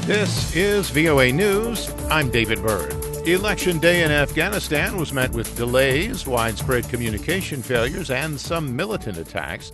This is VOA News. I'm David Byrd. Election day in Afghanistan was met with delays, widespread communication failures, and some militant attacks.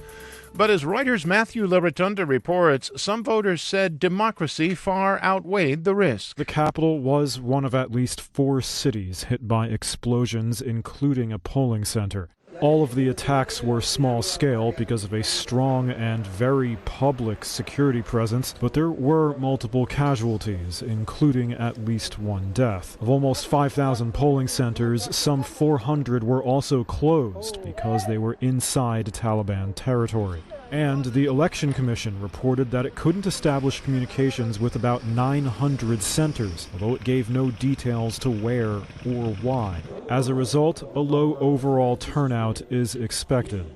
But as Reuters Matthew Larotonda reports, some voters said democracy far outweighed the risk. The capital was one of at least 4 cities hit by explosions, including a polling center. All of the attacks were small-scale because of a strong and very public security presence, but there were multiple casualties, including at least 1 death. Of almost 5,000 polling centers, some 400 were also closed because they were inside Taliban territory. And the Election Commission reported that it couldn't establish communications with about 900 centers, although it gave no details to where or why. As a result, a low overall turnout is expected.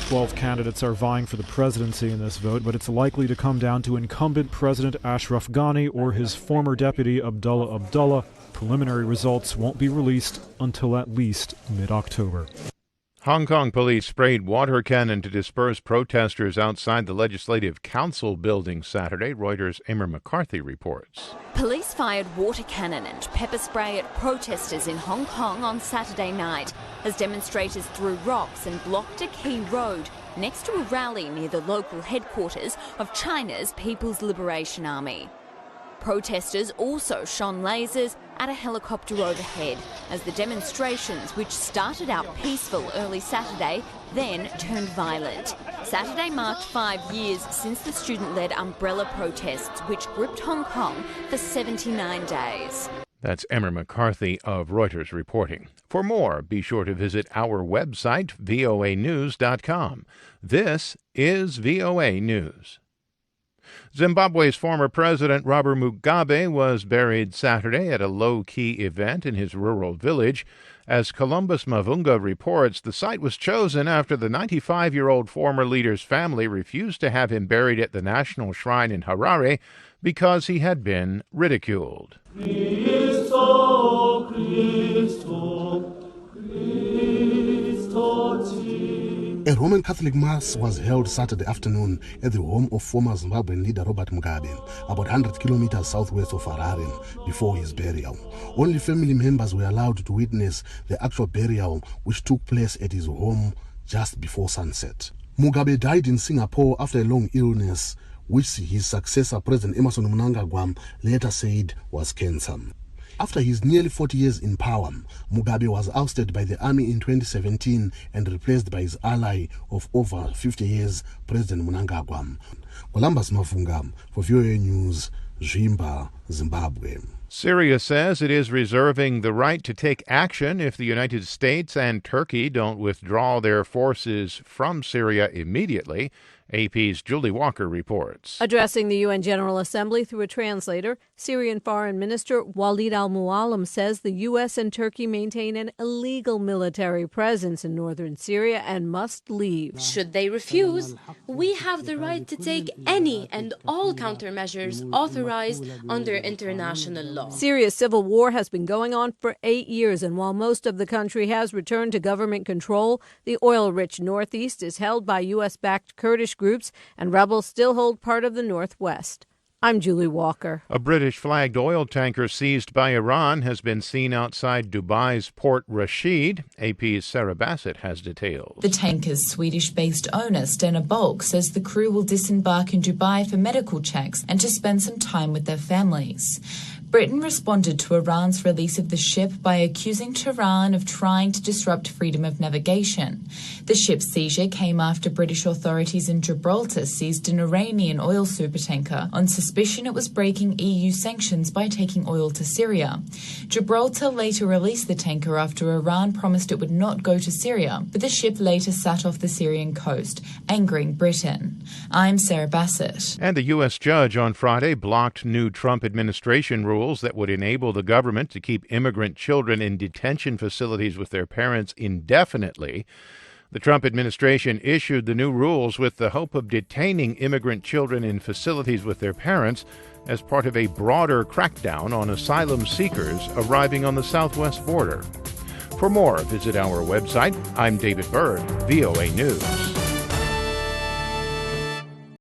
12 candidates are vying for the presidency in this vote, but it's likely to come down to incumbent President Ashraf Ghani or his former deputy Abdullah Abdullah. Preliminary results won't be released until at least mid-October. Hong Kong police sprayed water cannon to disperse protesters outside the Legislative Council building Saturday, Reuters' Emma McCarthy reports. Police fired water cannon and pepper spray at protesters in Hong Kong on Saturday night as demonstrators threw rocks and blocked a key road next to a rally near the local headquarters of China's People's Liberation Army. Protesters also shone lasers at a helicopter overhead as the demonstrations, which started out peaceful early Saturday, then turned violent. Saturday marked 5 years since the student-led umbrella protests, which gripped Hong Kong for 79 days. That's Emma McCarthy of Reuters reporting. For more, be sure to visit our website, voanews.com. This is VOA News. Zimbabwe's former president, Robert Mugabe, was buried Saturday at a low-key event in his rural village. As Columbus Mavunga reports, the site was chosen after the 95-year-old former leader's family refused to have him buried at the National Shrine in Harare because he had been ridiculed. Christo, Christo, Christo. A Roman Catholic Mass was held Saturday afternoon at the home of former Zimbabwean leader Robert Mugabe, about 100 kilometers southwest of Harare, before his burial. Only family members were allowed to witness the actual burial, which took place at his home just before sunset. Mugabe died in Singapore after a long illness, which his successor, President Emmerson Mnangagwa, later said was cancer. After his nearly 40 years in power, Mugabe was ousted by the army in 2017 and replaced by his ally of over 50 years, President Mnangagwa. Columbus Mavunga for VOA News, Zimba, Zimbabwe. Syria says it is reserving the right to take action if the United States and Turkey don't withdraw their forces from Syria immediately. AP's Julie Walker reports. Addressing the UN General Assembly through a translator, Syrian Foreign Minister Walid al-Muallim says the U.S. and Turkey maintain an illegal military presence in northern Syria and must leave. Should they refuse, we have the right to take any and all countermeasures authorized under international law. Syria's civil war has been going on for 8 years, and while most of the country has returned to government control, the oil-rich northeast is held by U.S.-backed Kurdish groups, and rebels still hold part of the northwest. I'm Julie Walker. A British-flagged oil tanker seized by Iran has been seen outside Dubai's Port Rashid. AP's Sarah Bassett has details. The tanker's Swedish-based owner, Stena Bulk, says the crew will disembark in Dubai for medical checks and to spend some time with their families. Britain responded to Iran's release of the ship by accusing Tehran of trying to disrupt freedom of navigation. The ship's seizure came after British authorities in Gibraltar seized an Iranian oil supertanker on suspicion it was breaking EU sanctions by taking oil to Syria. Gibraltar later released the tanker after Iran promised it would not go to Syria, but the ship later sat off the Syrian coast, angering Britain. I'm Sarah Bassett. And the U.S. judge on Friday blocked new Trump administration rules that would enable the government to keep immigrant children in detention facilities with their parents indefinitely. The Trump administration issued the new rules with the hope of detaining immigrant children in facilities with their parents as part of a broader crackdown on asylum seekers arriving on the southwest border. For more, visit our website. I'm David Byrd, VOA News.